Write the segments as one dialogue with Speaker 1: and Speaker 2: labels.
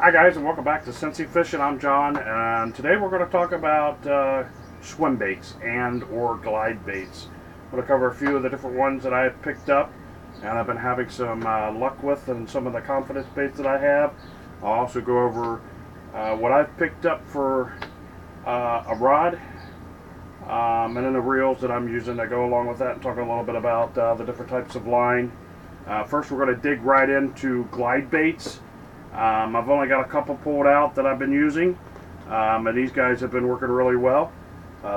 Speaker 1: Hi guys, and welcome back to Cincy Fishing. I'm John, and today we're going to talk about swim baits and or glide baits. I'm going to cover a few of the different ones that I have picked up and I've been having some luck with, and some of the confidence baits that I have. I'll also go over what I've picked up for a rod, and then the reels that I'm using that go along with that, and talk a little bit about the different types of line. First, we're going to dig right into glide baits. I've only got a couple pulled out that I've been using, and these guys have been working really well.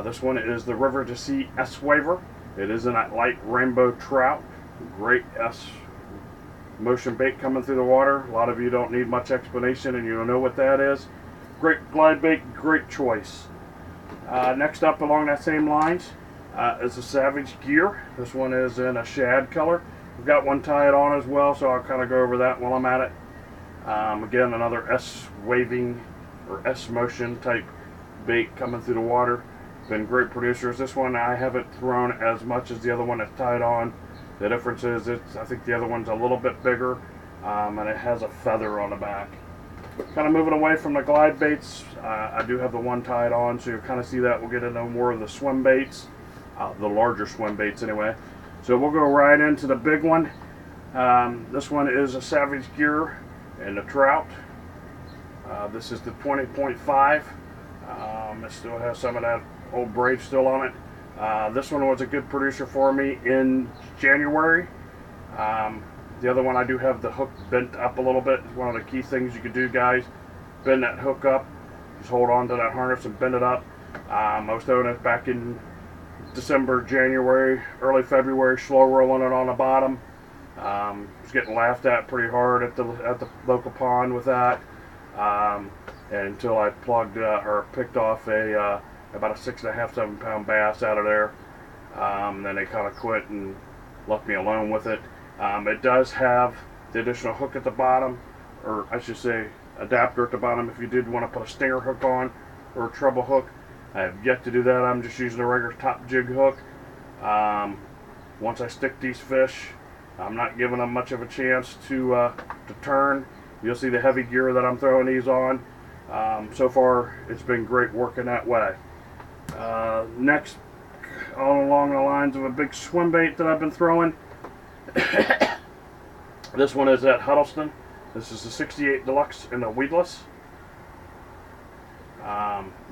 Speaker 1: This one is the River to Sea S Waver. It is in that light rainbow trout. Great S motion bait coming through the water. A lot of you don't need much explanation and you don't know what that is. Great glide bait, great choice. Next up along that same lines is the Savage Gear. This one is in a shad color. We've got one tied on as well, so I'll kind of go over that while I'm at it. Again, another S waving or S motion type bait coming through the water. Been great producers. This one I haven't thrown as much as the other one that's tied on. The difference is I think the other one's a little bit bigger, and it has a feather on the back. Kind of moving away from the glide baits, I do have the one tied on, so you'll kind of see that. We'll get into more of the swim baits, the larger swim baits anyway. So we'll go right into the big one. This one is a Savage Gear and the trout. This is the 20.5. It still has some of that old braid still on it. This one was a good producer for me in January. The other one, I do have the hook bent up a little bit. It's one of the key things you can do, guys. Bend that hook up. Just hold on to that harness and bend it up. I was doing it back in December, January, early February, slow rolling it on the bottom. Was getting laughed at pretty hard at the local pond with that, until I plugged or picked off about a 6.5, 7 pound bass out of there. Then they kind of quit and left me alone with it. It does have the additional hook at the bottom, or I should say adapter at the bottom if you did want to put a stinger hook on or a treble hook. I have yet to do that. I'm just using a regular top jig hook. Once I stick these fish, I'm not giving them much of a chance to turn. You'll see the heavy gear that I'm throwing these on. So far, it's been great working that way. Next, all along the lines of a big swim bait that I've been throwing. This one is at Huddleston. This is the 68 Deluxe in the weedless.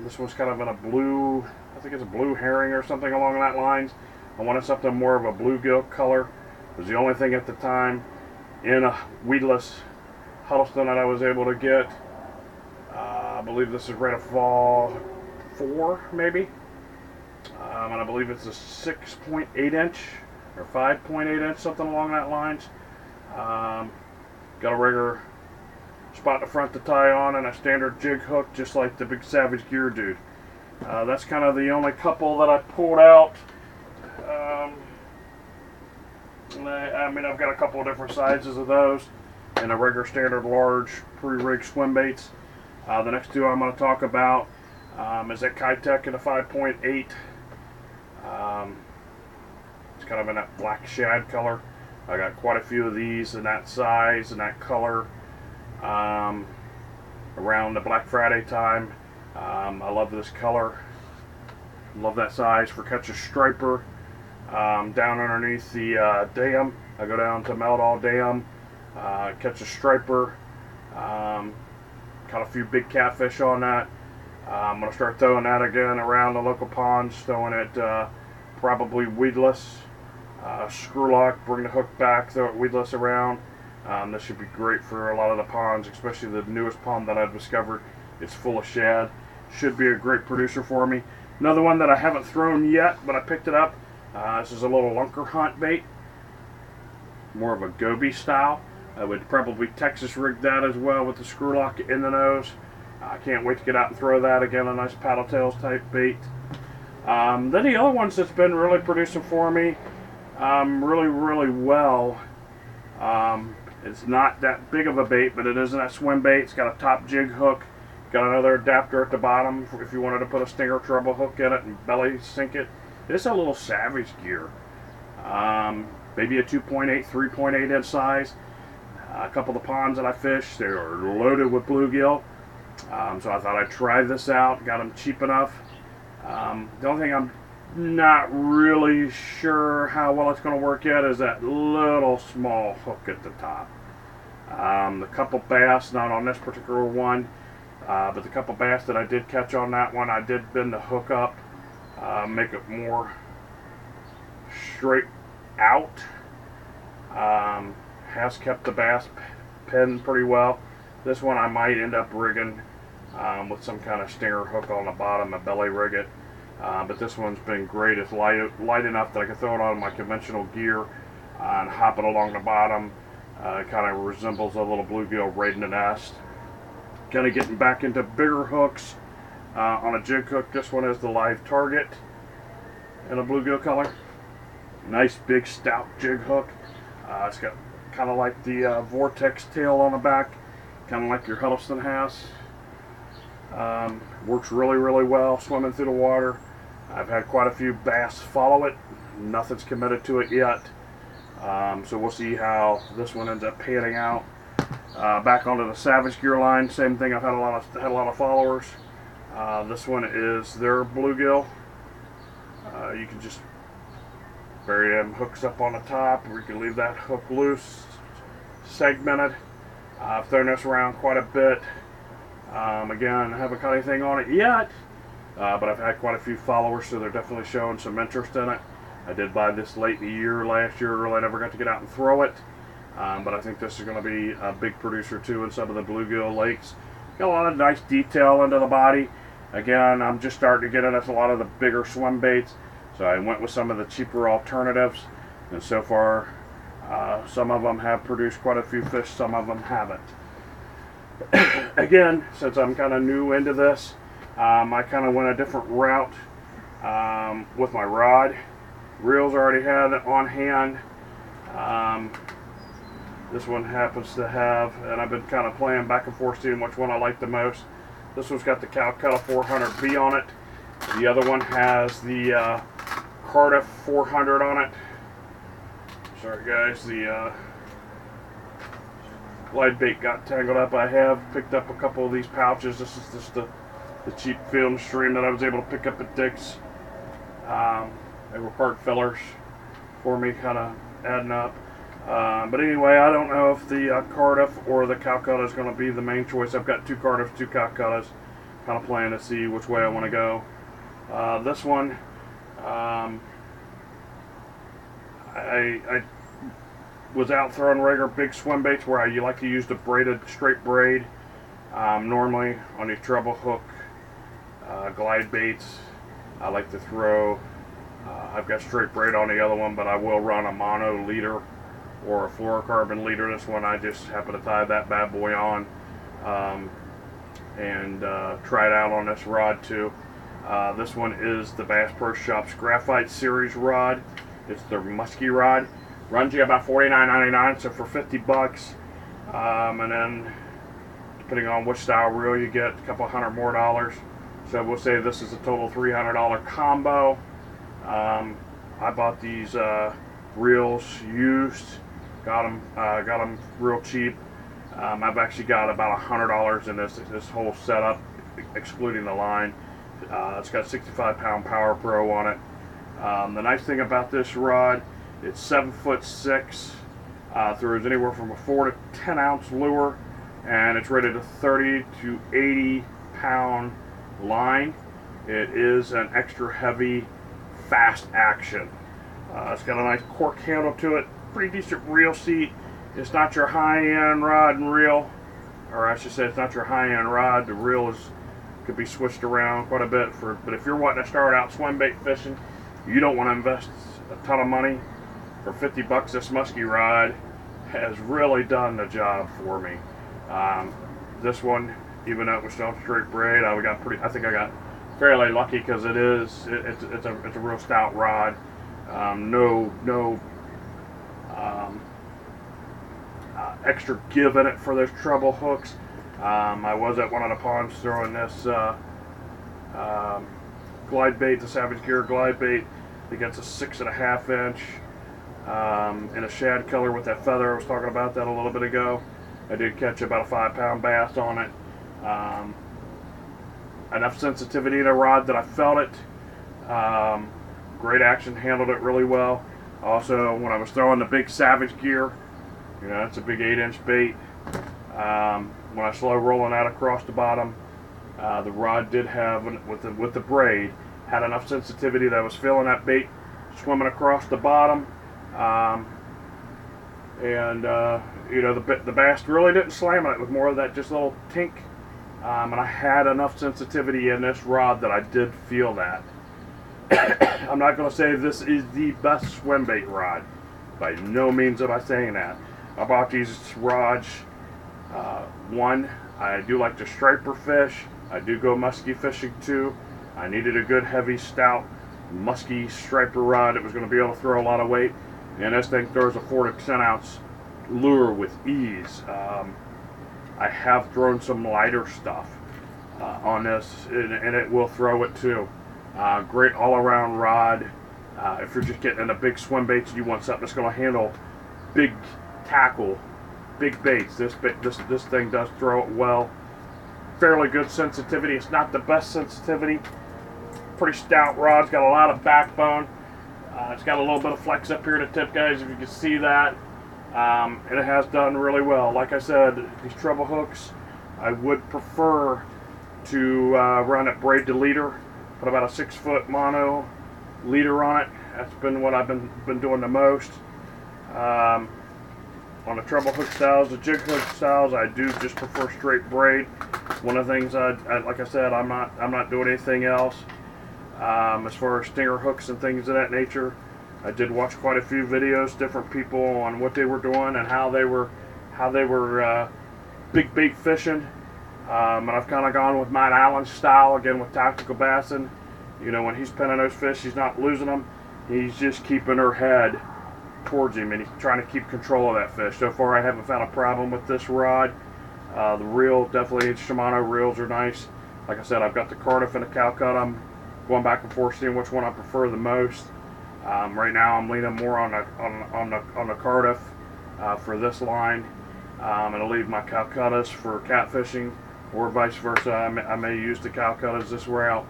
Speaker 1: This one's kind of in a blue, I think it's a blue herring or something along that lines. I wanted something more of a bluegill color. It was the only thing at the time in a weedless Huddleston that I was able to get. I believe this is right at fall 4, maybe. And I believe it's a 6.8 inch or 5.8 inch, something along that lines. Got a regular spot in the front to tie on and a standard jig hook, just like the big Savage Gear dude. That's kind of the only couple that I pulled out. I mean, I've got a couple of different sizes of those and a regular standard large pre-rig swim baits. The next two I'm going to talk about is that Kitech in a 5.8. It's kind of in that black shad color. I got quite a few of these in that size and that color around the Black Friday time. I love this color. Love that size for catching striper. Down underneath the dam, I go down to Meldall Dam, catch a striper, caught a few big catfish on that. I'm going to start throwing that again around the local ponds, throwing it probably weedless, screw lock, bring the hook back, throw it weedless around. This should be great for a lot of the ponds, especially the newest pond that I've discovered. It's full of shad. Should be a great producer for me. Another one that I haven't thrown yet, but I picked it up. This is a little lunker hunt bait, more of a goby style. I would probably Texas rig that as well with the screw lock in the nose. I can't wait to get out and throw that again, a nice paddle tails type bait. Then the other ones that's been really producing for me really well. It's not that big of a bait, but it is that swim bait. It's got a top jig hook, got another adapter at the bottom if you wanted to put a stinger treble hook in it and belly sink it. It's a little Savage Gear, maybe a 2.8, 3.8 inch size. A couple of the ponds that I fished, they were loaded with bluegill. So I thought I'd try this out. Got them cheap enough. The only thing I'm not really sure how well it's going to work yet is that little small hook at the top. The couple bass, not on this particular one, but the couple bass that I did catch on that one, I did bend the hook up, make it more straight out. Has kept the bass pinned pretty well. This one I might end up rigging with some kind of stinger hook on the bottom and belly rig it. But this one's been great. It's light enough that I can throw it on my conventional gear and hop it along the bottom. It kind of resembles a little bluegill raiding a nest. Kind of getting back into bigger hooks on a jig hook. This one is the live target in a bluegill color. Nice big stout jig hook. It's got kind of like the vortex tail on the back, kind of like your Huddleston has. Works really well swimming through the water. I've had quite a few bass follow it. Nothing's committed to it yet. So we'll see how this one ends up panning out. Back onto the Savage Gear line, same thing. I've had a lot of followers. This one is their bluegill. You can just bury them hooks up on the top, or you can leave that hook loose, segmented. I've thrown this around quite a bit. Again, I haven't caught anything on it yet, but I've had quite a few followers, so they're definitely showing some interest in it. I did buy this late in the year last year, really never got to get out and throw it, but I think this is going to be a big producer too in some of the bluegill lakes. Got a lot of nice detail into the body. Again, I'm just starting to get into a lot of the bigger swim baits, so I went with some of the cheaper alternatives, and so far some of them have produced quite a few fish, some of them haven't. Again, since I'm kind of new into this, I kind of went a different route with my rod. Reels I already had on hand. This one happens to have, and I've been kind of playing back and forth seeing which one I like the most. This one's got the Calcutta 400B on it. The other one has the Cardiff 400 on it. Sorry guys, the glide bait got tangled up. I have picked up a couple of these pouches. This is just the cheap film stream that I was able to pick up at Dick's. They were part fillers for me, kind of adding up. But anyway, I don't know if the Cardiff or the Calcutta is going to be the main choice. I've got two Cardiffs, two Calcuttas, kind of playing to see which way I want to go. This one, I was out throwing regular big swim baits where you like to use the braided straight braid. Normally on these treble hook glide baits, I like to throw. I've got straight braid on the other one, but I will run a mono leader or a fluorocarbon leader. This one I just happen to tie that bad boy on and try it out on this rod too. This one is the Bass Pro Shops Graphite Series rod. It's their musky rod. Runs you about $49.99, so for 50 bucks, and then depending on which style reel you get, a couple $100 more. So we'll say this is a total $300 combo. I bought these reels used, got them real cheap. I've actually got about $100 in this whole setup, excluding the line. It's got 65-pound Power Pro on it. The nice thing about this rod, it's 7'6", throws anywhere from a 4 to 10 ounce lure, and it's rated a 30 to 80 pound line. It is an extra heavy, fast action. It's got a nice cork handle to it, pretty decent reel seat. It's not your high-end rod and reel, or I should say it's not your high-end rod. The reel could be switched around quite a bit, but if you're wanting to start out swim bait fishing, you don't want to invest a ton of money. For 50 bucks, this musky rod has really done the job for me. This one, even though it was still straight braid, I think I got fairly lucky because it's a real stout rod. No extra give in it for those treble hooks. I was at one of the ponds throwing this glide bait, the Savage Gear glide bait. I think it's a 6.5 inch in a shad color with that feather. I was talking about that a little bit ago. I did catch about a 5-pound bass on it. Enough sensitivity in the rod that I felt it. Great action, handled it really well. Also, when I was throwing the big Savage gear, you know, that's a big 8-inch bait. When I slow rolling out across the bottom, the rod did have, with the braid, had enough sensitivity that I was feeling that bait swimming across the bottom. You know, the bass really didn't slam on it. It was more of that just little tink. And I had enough sensitivity in this rod that I did feel that. I'm not going to say this is the best swim bait rod. By no means am I saying that. I bought these rods. One, I do like to striper fish. I do go musky fishing too. I needed a good, heavy, stout, musky striper rod that was going to be able to throw a lot of weight. And this thing throws a 4 to 10 ounce lure with ease. I have thrown some lighter stuff on this, and it will throw it too. Great all-around rod. If you're just getting into big swim baits and you want something that's going to handle big tackle, big baits, this thing does throw it well. Fairly good sensitivity. It's not the best sensitivity. Pretty stout rod. It's got a lot of backbone. It's got a little bit of flex up here to tip, guys, if you can see that. And it has done really well. Like I said, these treble hooks, I would prefer to run it braid to leader. Put about a 6-foot mono leader on it. That's been what I've been doing the most. On the treble hook styles, the jig hook styles, I do just prefer straight braid. One of the things, like I said, I'm not doing anything else. As far as stinger hooks and things of that nature, I did watch quite a few videos, different people on what they were doing and how they were big bait fishing. And I've kind of gone with Matt Allen's style, again with tactical bassing. You know, when he's pinning those fish, he's not losing them. He's just keeping her head towards him, and he's trying to keep control of that fish. So far, I haven't found a problem with this rod. The reel, definitely Shimano reels are nice. Like I said, I've got the Cardiff and the Calcutta. I'm going back and forth seeing which one I prefer the most. Right now, I'm leaning more on the Cardiff for this line. And I'll leave my Calcuttas for catfishing, or vice versa. I may use the Calcuttas this route.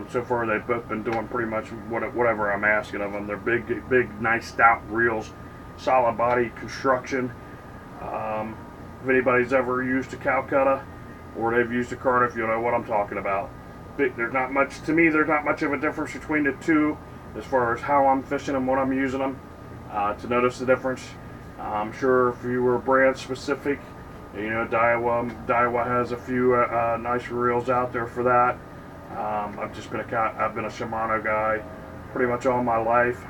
Speaker 1: So far, they've both been doing pretty much whatever I'm asking of them. They're big, nice, stout reels, solid body construction. If anybody's ever used a Calcutta or they've used a Cardiff, you'll know what I'm talking about. There's not much, to me, there's not much of a difference between the two as far as how I'm fishing them, what I'm using them, to notice the difference. I'm sure if you were brand specific, you know, Daiwa has a few nice reels out there for that. I've been a Shimano guy pretty much all my life,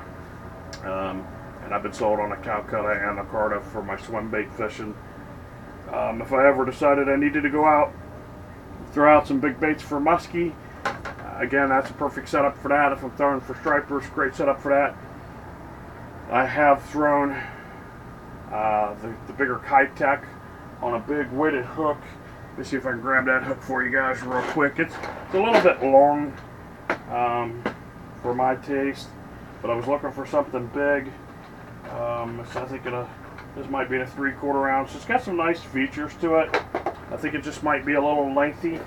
Speaker 1: and I've been sold on a Calcutta and a Cardiff for my swim bait fishing. If I ever decided I needed to go out, throw out some big baits for muskie, again, that's a perfect setup for that. If I'm throwing for stripers, great setup for that. I have thrown the bigger Kite Tech on a big weighted hook. Let me see if I can grab that hook for you guys real quick. It's a little bit long for my taste, but I was looking for something big. So I think this might be a 3/4 ounce. It's got some nice features to it. I think it just might be a little lengthy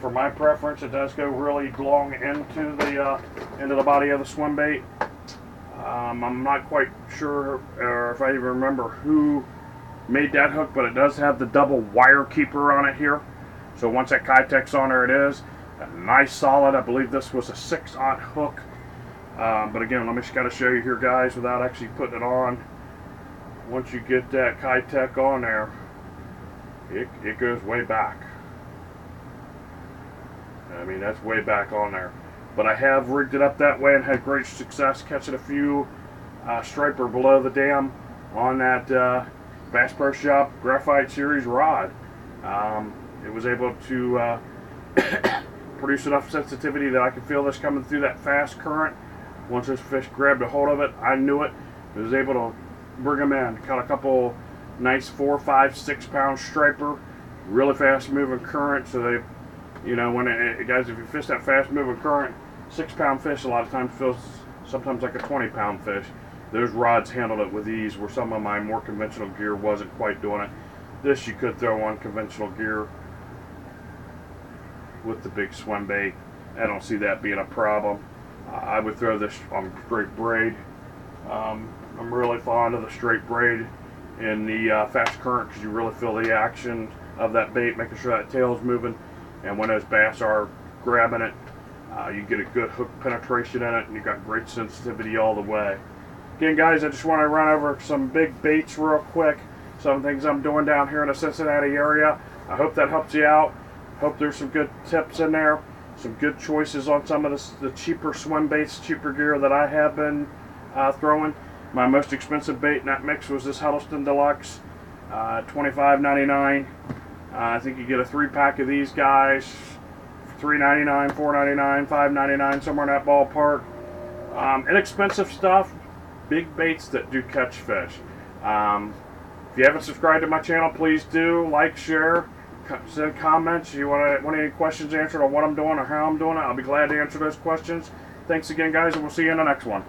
Speaker 1: for my preference. It does go really long into the body of the swim bait. I'm not quite sure, or if I even remember who made that hook, but it does have the double wire keeper on it here. So once that Kitech's on there, it is a nice solid. I believe this was a 6/0 hook. But again, let me just kind of show you here, guys, without actually putting it on. Once you get that Kitech on there, it goes way back. I mean, that's way back on there. But I have rigged it up that way and had great success catching a few striper below the dam on that Bass Pro Shop Graphite Series rod. It was able to produce enough sensitivity that I could feel this coming through that fast current. Once this fish grabbed a hold of it, I knew it. I was able to bring them in. Caught a couple nice 4, 5, 6 pound striper, really fast moving current. So they, you know, guys, if you fish that fast moving current, 6 pound fish a lot of times feels sometimes like a 20 pound fish. those rods handled it with ease, where some of my more conventional gear wasn't quite doing it. This you could throw on conventional gear with the big swim bait. I don't see that being a problem. I would throw this on straight braid. I'm really fond of the straight braid in the fast current, because you really feel the action of that bait, making sure that tail's moving, and when those bass are grabbing it, you get a good hook penetration in it, and you got great sensitivity all the way. Again, guys, I just want to run over some big baits real quick, some things I'm doing down here in the Cincinnati area. I hope that helps you out. Hope there's some good tips in there, some good choices on some of the cheaper swim baits, cheaper gear that I have been throwing. My most expensive bait in that mix was this Huddleston Deluxe, $25.99. I think you get a 3-pack of these guys, $3.99, $4.99, $5.99, somewhere in that ballpark. Inexpensive stuff, big baits that do catch fish. If you haven't subscribed to my channel, please do. Like, share, send comments. You want any questions answered on what I'm doing or how I'm doing it, I'll be glad to answer those questions. Thanks again, guys, and we'll see you in the next one.